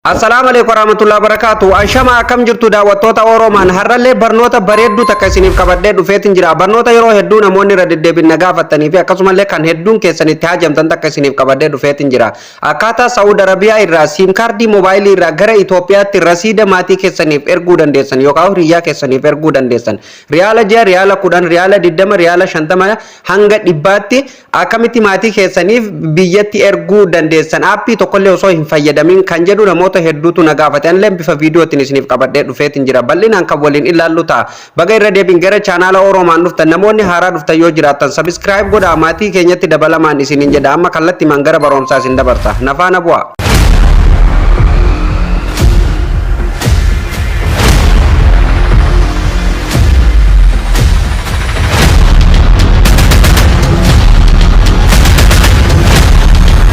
Assalamualaikum warahmatullahi wabarakatuh. Ashama akam jirtu daawwattoota Oromaan har'allee barnoota bareedduu takka isiniif qabadhee dhufeetin jira. Barnoota yeroo hedduu namoonni irra deddeebiin gaafatanii fi akkasumallee kan hedduun keessanitti haajamtan takka isiniif qabadhee dhufeetin jira. Akkaataa Saawud Arabiyaa irraa siim kaardii moobaayilii irraa gara Itoophiyaatti rasiida maatii keessaniif erguu dandeessan yookaan hiriyaa keessaniif erguu dandeessan. Riyaala 6, Riyaala 10, Riyaala 20, Riyaala 50 hanga 100tti akkamitti maatii keessaniif biyyatti erguu dandeessan. Aappii tokkollee osoo hin fayyadamin kan jedhu namoota hedduutu na gaafatan leen bifa viidiyootiin isiniif qabadhee dhufeetin jira. Bal'inaan kan waliin ilaallu ta'a. Baga irra deebiin gara chaanaala Oromaan dhuftan namoonni haaraa dhuftan yoo jiraattan subscribe godhaa maatii keenyatti dabalamaan isiniin jedha. Amma kallattii man gara barumsaa isin dabarta. Nafaana bu'a.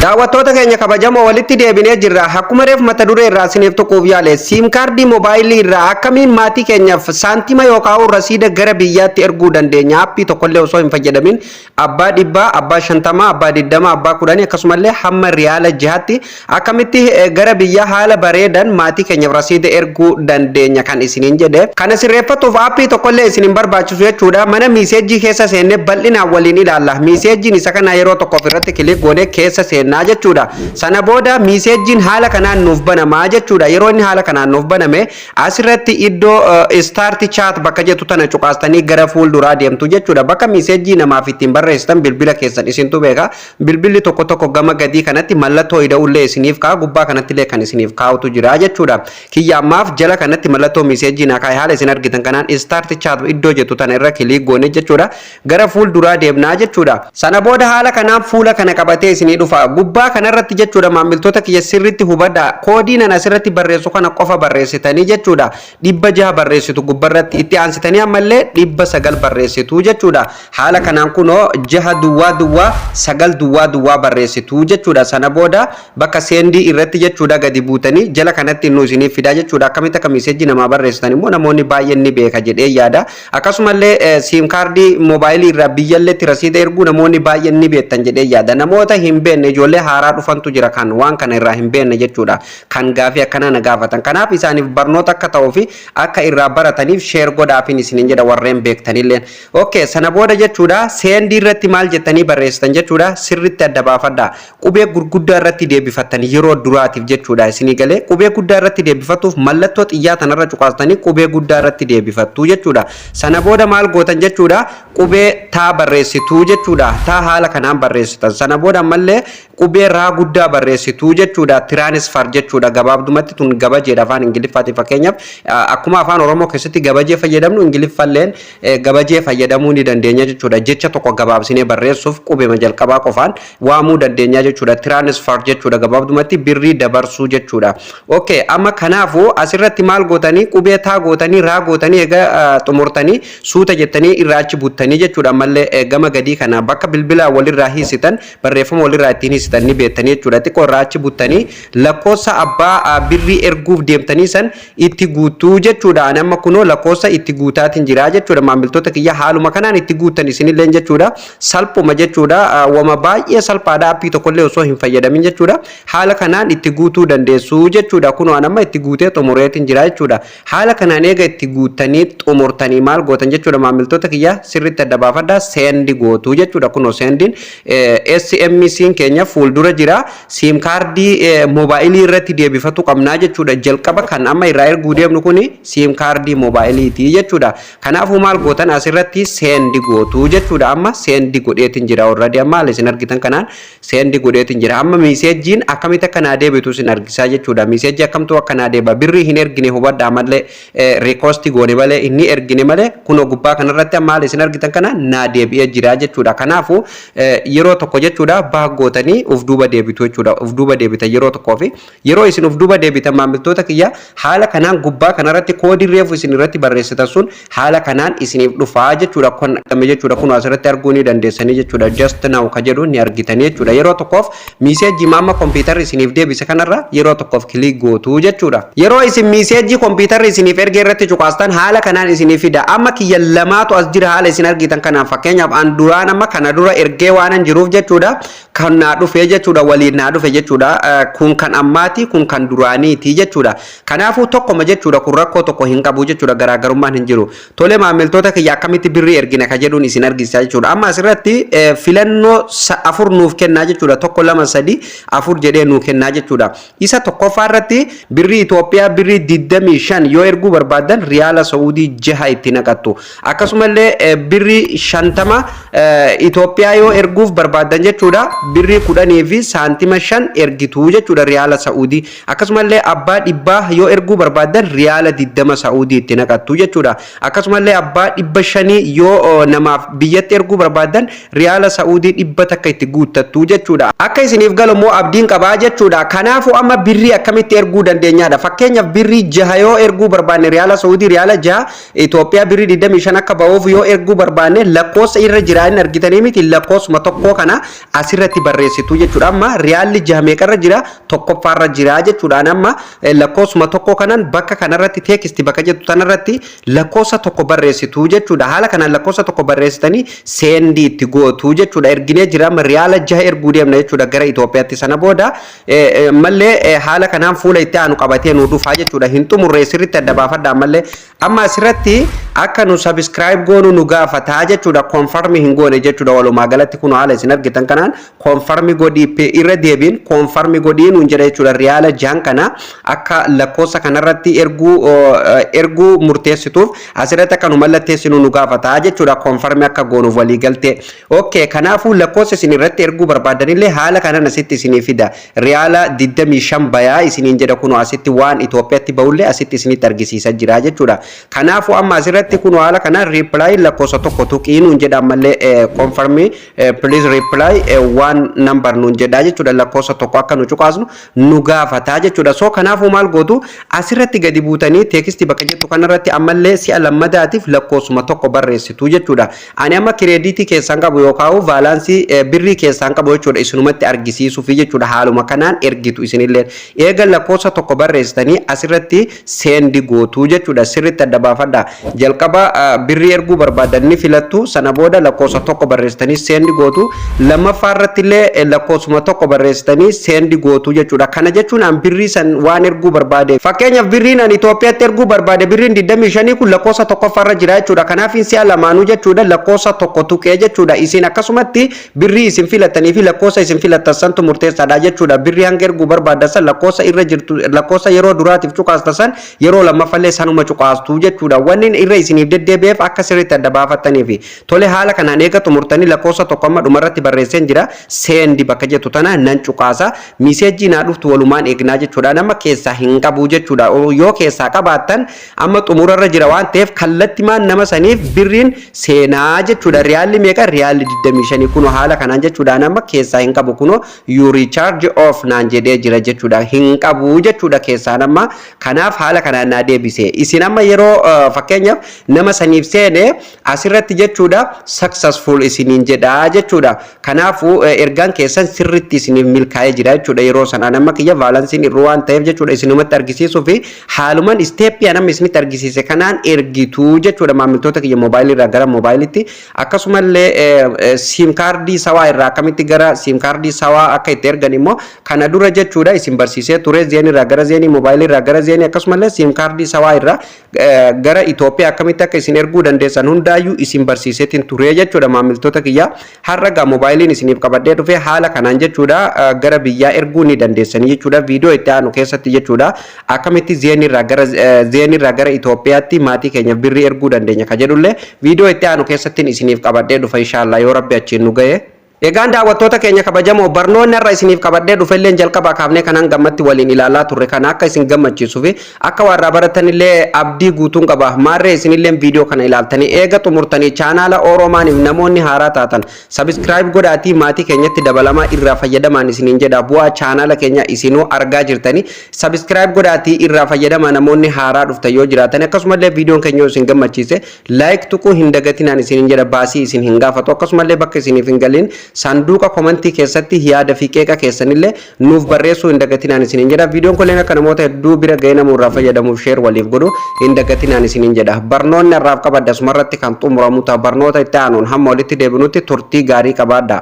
Daawwattoota keenya kabajamoo walitti deebinee jirra. Akkuma reef mata duree irraa isiniif tokkoof yaale siim kaardii moobaayilii irraa akkamiin maatii keenyaaf saantima yookaan rasiida gara biyyaatti erguu dandeenya. Aappii tokkollee osoo hin fayyadamin abbaa 100, abbaa 50, abbaa 20, abbaa 10 akkasumallee hamma riyaala 6tti akkamitti gara biyya haala bareedan maatii keenyaaf rasiida erguu dandeenya kan isiniin jedhe. Kana sirreeffatuuf aappii tokkollee isiniin barbaachisu jechuudha. Mana miiseejii keessa seennee bal'inaan waliin ilaalla. Miiseejiin isa kana yeroo tokkoof irratti kilik goonee keessa seennaa jechuudha. Sana booda miiseejiin haala kanaan nuuf banamaa jechuudha. Yeroo inni haala kanaan nuuf baname asirratti iddoo start chat bakka jettu tana cuqaastanii gara fuulduraa deemtu jechuudha. Bakka miiseejii namaaf ittiin barreessitan bilbila keessan isintu beeka. Bilbilli tokko tokko gama gadii kanatti mallattoo ida'ullee isiniif ka'a, gubbaa kanattillee kan isiniif kaa'utu jira jechuudha. Kiyyaammaaf jala kanatti mallattoo miiseejii na kaa'e haala isin argitan kanaan start chat iddoo jettu tana irra kilik goone jechuudha. Gara fuulduraa deemnaa jechuudha. Sana booda haala kanaan fuula kana qabatee isinii dhufa. Gubbaa kanarratti jechuudha maamiltoota kiyya sirriitti hubadhaa. Koodiin ana asirratti barreessu kana qofa barreessitanii jechuudha. 600 barreessitu gubbarratti itti aansitanii ammallee 900 barreessitu jechuudha. Haala kanaan kunoo 6 barreessitu jechuudha. Sana booda bakka seendii irratti jechuudha gadi buutanii jala kanatti nu isiniif fidaa jechuudha. Akkamitti akka miiseejii namaa barreessitan immoo namoonni baay'een ni beeka jedhee yaada. Akkasumallee siim kaardii moobaayilii irraa biyyalleetti rasiida erguu namoonni baay'een ni beektan jedhee yaada. Namoota hin beekne ijoollee haaraa dhufantu jira kan waan kana irraa hin beekne jechuudha. Kan gaafii akkana na gaafatan. Kanaaf isaaniif barnoota akka ta'uu fi akka irraa barataniif sheer godhaafin isiniin jedha warreen beektanilleen. Okay, sana booda jechuudha seendii irratti maal jettanii barreessitan jechuudha sirriitti adda baafadhaa. Qubee gurguddaa irratti deebifattan yeroo duraatiif jechuudha isinii galee qubee guddaa irratti deebifatuuf mallattoo xiyyaa tanarra cuqaastanii qubee guddaa irratti deebifattu jechuudha. Sana booda maal gootan jechuudha qubee taa barreessitu jechuudha. Taa haala kanaan barreessitan. Sana booda ammallee qubee raa guddaa barreessitu jechuudha. Tiraanisfar jechuudha. Gabaabdumatti tun gabajeedha afaan Ingiliffaati fakkeenyaaf akkuma afaan Oromoo keessatti gabajee fayyadamnu Ingiliffalleen gabajee fayyadamuu ni dandeenya jechuudha. Jecha tokko gabaabsinee barreessuuf qubee jalqabaa qofaan waamuu dandeenya jechuudha. Tiraanisfar jechuudha. Gabaabdumatti birrii dabarsuu jechuudha. Okay, amma kanaafuu asirratti maal gootanii qubee taa gootanii raa gootanii egaa xumurtanii suuta jettanii irraa achi buttanii jechuudha. Ammallee gama gadii kana bakka bilbila walirraa hiisitan barreeffama walirraa ittiin hiisitan ni beektanii jechuudha. Xiqqoo irraa achi buttanii lakkoofsa abbaa birrii erguuf deemtanii san itti guutuu jechuudha. Ani amma kunoo lakkoofsa itti guutaatiin jira jechuudha. Maamiltoota kiyya haaluma kanaan itti guutan isinillee jechuudha. Salphuma jechuudha. Wama baay'ee salphaadha. Aappii tokkollee osoo hin fayyadamin jechuudha. Haala kanaan itti guutuu dandeessu jechuudha. Kunoo ani amma itti guutee xumureetiin jira jechuudha. Haala kanaan eega itti guutanii xumurtanii maal gootan jechuudha maamiltoota kiyya sirriitti adda baafadhaa seendi gootuu jechuudha. Kunoo seendiin SMC'n keenya fuuldura jira. Siim kaardii moobaayilii irratti deebifatu qabnaa jechuudha. Jalqaba kan amma irraa erguu deemnu kuni siim kaardii moobaayiliiti jechuudha. Kanaafuu maal gootan asirratti seendi gootuu jechuudha. Amma seendi godheetiin jira already amma haala isin argitan kanaan seendi godheetiin jira. Amma miiseejiin akkamitti akka naa deebitu isin argisaa jechuudha. Miiseejii akkamtu akka naa deeba birrii hin ergine hubadhaa malee reekoosti goone malee inni ergine malee kunoo gubbaa kanarratti amma haala isin argitan kanaan naa deebi'ee jira jechuudha. Kanaafuu yeroo tokko jechuudha baaggootanii uf duuba deebitu jechuudha. Uf duuba deebitan yeroo tokkoo fi yeroo isin uf duuba deebitan maamiltoota kiyya haala kanaan gubbaa kanarratti koodii reefu isin irratti barreessitan sun haala kanaan isiniif dhufaa jechuudha. Kun jechuudha kun asirratti arguu ni dandeessanii jechuudha. Just now ka jedhu ni argitanii jechuudha. Yeroo tokkoof miiseejii maamma kompiitarri isiniif deebise kanarra yeroo tokkoof kilik gootuu jechuudha. Yeroo isin miiseejii kompiitarri isiniif ergee irratti cuqaastan haala kanaan isiniif fida. Amma kiyya lamaatu as jira haala isin argitan kanaan fakkeenyaaf an duraan amma kana dura ergee waanan jiruuf jechuudha. Kan naa dhufe dhufee jechuudha waliin naa dhufe jechuudha kun kan ammaati kun kan duraaniiti jechuudha kanaafuu tokkoma jechuudha kun rakkoo tokko hin qabu jechuudha garaagarummaan hin jiru tole maamiltoota kiyya akkamitti birrii ergina ka jedhuun isin argisiisa jechuudha amma asirratti filannoo afur nuuf kennaa jechuudha tokko lama sadi afur jedhee nuuf kennaa jechuudha isa tokkoffaa irratti birrii Itoophiyaa birrii 25 yoo erguu barbaadan riyaala Saudi 6 itti naqattu akkasumallee birrii 50 Itoophiyaa yoo erguuf barbaadan jechuudha birrii 10 fi saantima 5 ergitu jechuudha riyaala Saudi akkasumallee abbaa dhibbaa yoo erguu barbaadan riyaala 20 Saudi itti naqattu jechuudha akkasumallee abbaa 500 yoo namaaf biyyatti erguu barbaadan riyaala Saudi 100 takka itti guuttattu jechuudha akka isiniif galmoo abdiin qabaa jechuudha kanaafu amma birrii akkamitti erguu dandeenyaadha fakkeenyaaf birrii 6 yoo erguu barbaanne riyaala Saudi riyaala 6 Itoophiyaa birrii 25 akka ba'uuf yoo erguu barbaanne lakkoofsa irra jiraan argitanii miti lakkoofsuma tokko kana asirratti barreessitu jechuudha amma riyaalli 6 meeqarra jira tokkoffaarra jira jechuudha amma lakkoofsuma tokko kanan bakka kanarratti teekistii bakka jettu tanarratti lakkoofsa tokko barreessitu jechuudha haala kanaan lakkoofsa tokko barreessitanii seendi itti gootu jechuudha erginee jira amma riyaala 6 erguu deemna jechuudha gara Itoophiyaatti sana booda mallee haala kanaan fuula itti aanu qabatee nu dhufaa jechuudha hin xumurree sirriitti adda baafadha mallee amma asirratti akka nu subscribe goonu nu gaafataa jechuudha konfarmi hin goone jechuudha walumaa galatti kun haala isin argitan kanaan konfarmi godhii irra deebiin konfarmi godhii nuun jedha jechuudha riyaala 6 kana akka lakkoofsa kanarratti erguu murteessituuf asirratti akka nu mallatteessinu nu gaafataa jechuudha konfarmi akka goonuuf walii galtee okay kanaafuu lakkoofsa isin irratti erguu barbaadanillee haala kanaan asitti isinii fida riyaala 25 bayaa isiniin jedha kun asitti waan Itoophiyaatti ba'ullee asitti isinitti argisiisa jira jechuudha kanaafuu amma asirratti kun haala kanaan reply lakkoofsa tokko tuqii nuun jedha ammallee confirm please reply one number nuun jedha jechuudha lakkoofsa tokko akka nu cuqaasnu nu gaafataa jechuudha so kanaafuu maal gootu asirratti gadi buutanii teekistii bakka jettu kanarratti ammallee si'a lammadaatiif lakkoofsuma tokko barreessitu jechuudha ani amma kireeditii keessan qabu yookaan vaalaansii birrii keessan qabu jechuudha isinumatti argisiisuuf jechuudha haaluma kanaan ergitu isinillee eega lakkoofsa tokko barreessitanii asirratti seendi gootu jechuudha sirriitti adda baafadha jalqaba birrii erguu barbaadan ni filattu sana booda lakkoofsa tokko barreessitanii seendi gootu lammaffaa irratti illee lakkoofsuma tokko barreessitanii seendi gootu jechuudha kana jechuun an birrii san waan erguu barbaade fakkeenyaaf birriin an Itoophiyaatti erguu barbaade birriin 25 kun lakkoofsa tokkoffaarra jira jechuudha kanaaf si'a lamaanuu jechuudha lakkoofsa tokko tuqee jechuudha isin akkasumatti birrii isin filattanii fi lakkoofsa isin filattan santu murteessaadha jechuudha birrii hanga erguu barbaadan san lakkoofsa irra jirtu lakkoofsa yeroo duraatiif cuqaastan san yeroo lammaffallee sanuma cuqaastu jechuudha wanni irra isiniif deddeebi'eef akka sirriitti adda baafattaniifi tole haala kanaan eega xumurtanii lakkoofsa tokko amma dhumarratti barreesseen jira seendi bakka jettu tana nan cuqaasa miseejii naa dhuftu walumaan eegnaa jechuudha nama keessaa hin qabu jechuudha yoo keessaa qabaattan amma xumurarra jira waan ta'eef kallattimaan nama saniif birriin seenaa jechuudha riyaalli meeqa riyaalli 25 kuno haala kanaan jechuudha nama keessaa hin qabu kuno you recharge off naan jedhee jira jechuudha hin qabu jechuudha keessaa nama kanaaf haala kanaan naa deebise isin amma yeroo fakkeenyaaf nama saniif seene asirratti jechuudha successful isiniin jedha jechuudha kanaafu ergaan keessan sirriitti isiniif milkaa'ee jira jechuudha yeroo sana nama kiyya vaalansiin irra waan ta'eef jechuudha isinumatti argisiisuu fi haalumaan isteeppii nama isinitti argisiise kanaan ergitu jechuudha maamiltoota kiyya moobaayilii irraa gara moobaayilitti akkasumallee siim kaardii sawaa irraa akkamitti gara siim kaardii sawaa akka itti ergan immoo kana dura jechuudha isin barsiisee ture zeenii irraa gara zeenii moobaayilii irraa gara zeenii akkasumallee siim kaardii sawaa irraa gara Itoophiyaa akkamitti akka isin erguu dandeessan hundaayyuu isin barsiiseetiin ture jechuudha maamiltoota kiyya har'a gaa moobaayiliin isiniif qabadhee dhufe haala kanaan jechuudha gara biyyaa erguu ni dandeessanii jechuudha viidiyoo itti aanu keessatti jechuudha akkamitti zeenii irraa gara Itoophiyaatti maatii keenya birrii erguu dandeenya ka jedhullee viidiyoo itti aanu keessatti isiniif qabadhee dhufa inshallah yoo rabbi achiin nu ga'e egaan daawwattoota keenya kabajamoo barnoonni irra isiniif qabadhee dhufelleen jalqaba kaafnee kanaan gammatti waliin ilaalaa turre kana akka isin gammachiisuu fi akka warra baratanillee abdii guutuun qaba maarree isinillee viidiyoo kana ilaaltanii eega xumurtanii chaanaala Oromaaniif namoonni haaraa taatan subscribe godhaatii maatii keenyatti dabalamaa irraa fayyadamaan isiniin jedha bu'aa chaanaala keenya isinuu argaa jirtanii subscribe godhaatii irraa fayyadamaa namoonni haaraa dhuftan yoo jiraatan akkasumallee viidiyoon keenya isin gammachiise like tuquu hin dagatinaan isiniin jedha baasii isin hin gaafatu akkasumallee bakka isiniif hin galiin sanduuqa komentii keessatti yaada fi qeeqa keessanillee nuuf barreessuu hin dagatinaan isiniin jedha viidiyoon kun akka namoota hedduu bira ga'ee namoota fayyadamuuf share waliif godhu hin dagatinaan isiniin jedha barnoonni irraaf qabadda sumarratti kan xumuramu ta'a barnoota itti aanuun hamma walitti deebinutti turtii gaarii qabaadha.